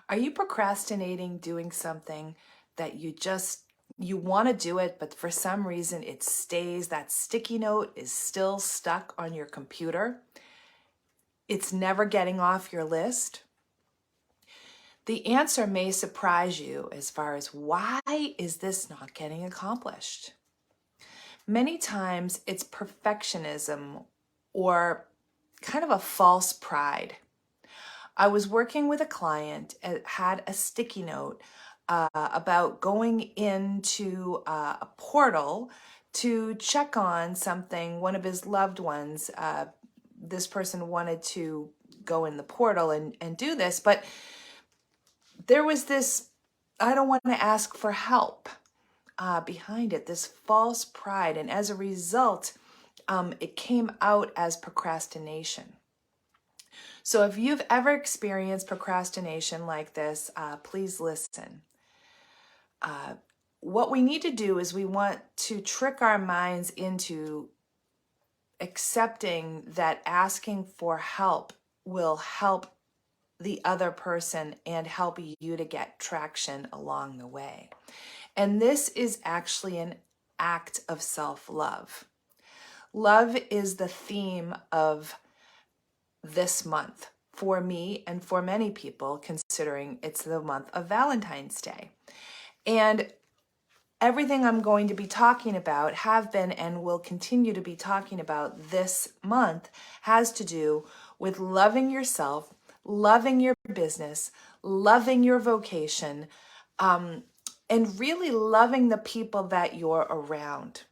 Are you procrastinating doing something that you want to do it, but for some reason it stays, that sticky note is still stuck on your computer? It's never getting off your list? The answer may surprise you as far as why is this not getting accomplished? Many times it's perfectionism or kind of a false pride. I was working with a client, had a sticky note about going into a portal to check on something, one of his loved ones. This person wanted to go in the portal and do this, but there was this, I don't want to ask for help behind it, this false pride. And as a result, it came out as procrastination. So if you've ever experienced procrastination like this, please listen. What we need to do is we want to trick our minds into accepting that asking for help will help the other person and help you to get traction along the way. And this is actually an act of self-love. Love is the theme of this month for me and for many people, considering it's the month of Valentine's Day. And everything I'm going to be talking about, have been and will continue to be talking about this month, has to do with loving yourself, loving your business, loving your vocation, and really loving the people that you're around.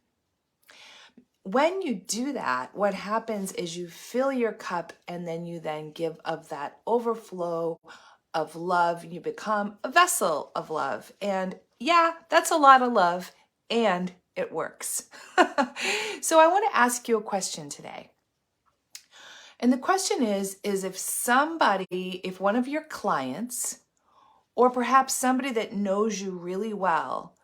When you do that, what happens is you fill your cup and then you then give of that overflow of love. You become a vessel of love. And yeah, that's a lot of love and it works. So I want to ask you a question today. And the question is if one of your clients, or perhaps somebody that knows you really well,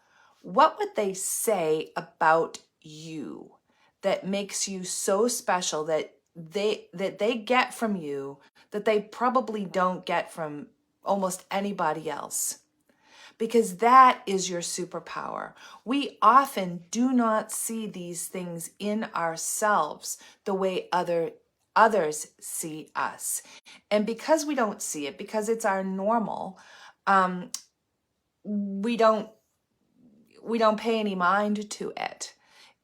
what would they say about you that makes you so special that they get from you that they probably don't get from almost anybody else? Because that is your superpower. We often do not see these things in ourselves the way others see us. And because we don't see it, because it's our normal, we don't pay any mind to it.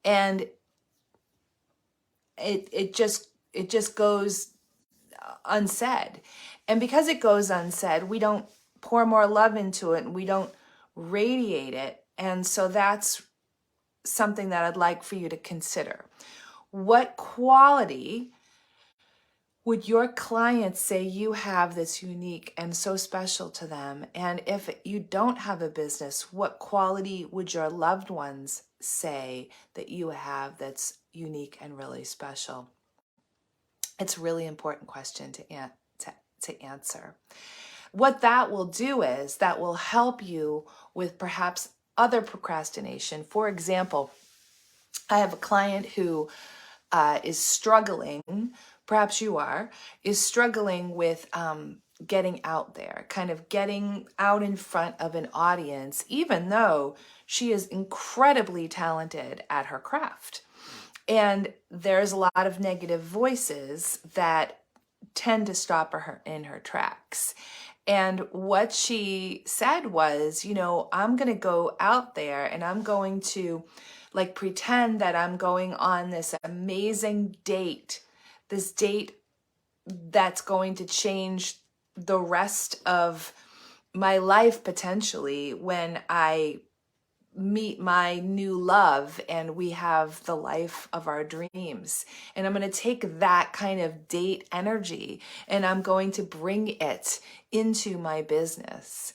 And it just goes unsaid. And because it goes unsaid, we don't pour more love into it and we don't radiate it. And so that's something that I'd like for you to consider. What quality would your clients say you have that's unique and so special to them? And if you don't have a business, what quality would your loved ones say that you have that's unique and really special? It's a really important question to answer. What that will do is that will help you with perhaps other procrastination. For example, I have a client who is struggling, perhaps you are, is struggling with getting out there, kind of getting out in front of an audience, even though she is incredibly talented at her craft. And there's a lot of negative voices that tend to stop her in her tracks. And what she said was, I'm going to go out there and I'm going to pretend that I'm going on this amazing date, this date that's going to change the rest of my life potentially when I meet my new love and we have the life of our dreams. And I'm going to take that kind of date energy and I'm going to bring it into my business.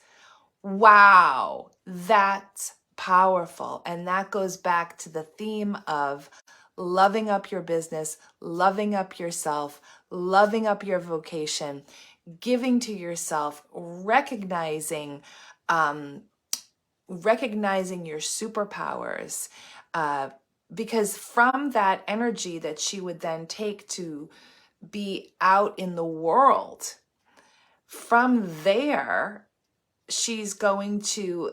Wow, that's powerful. And that goes back to the theme of loving up your business, loving up yourself, loving up your vocation, giving to yourself, recognizing your superpowers, because from that energy that she would then take to be out in the world, from there, she's going to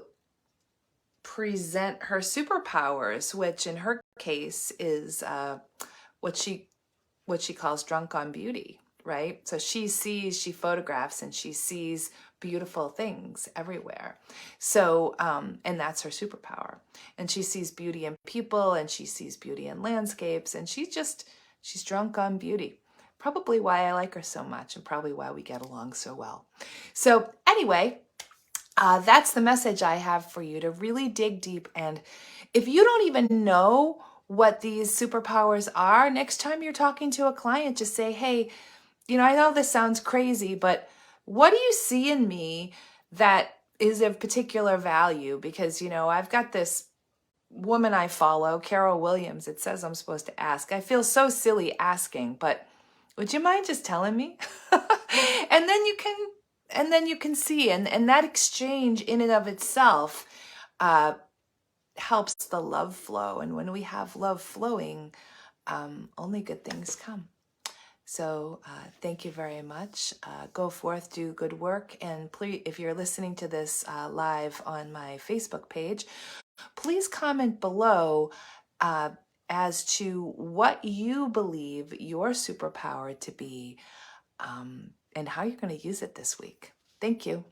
present her superpowers, which in her case is what she calls drunk on beauty, right? So she photographs and she sees beautiful things everywhere. So, and that's her superpower. And she sees beauty in people and she sees beauty in landscapes, and she's drunk on beauty. Probably why I like her so much, and probably why we get along so well. So anyway, that's the message I have for you, to really dig deep. And if you don't even know what these superpowers are, next time you're talking to a client, just say, hey, I know this sounds crazy, but what do you see in me that is of particular value? Because, I've got this woman I follow, Carol Williams. It says I'm supposed to ask. I feel so silly asking, but would you mind just telling me? and then you can see, and that exchange in and of itself helps the love flow. And when we have love flowing, only good things come. So thank you very much. Go forth, do good work. And please, if you're listening to this live on my Facebook page, please comment below as to what you believe your superpower to be, and how you're going to use it this week. Thank you.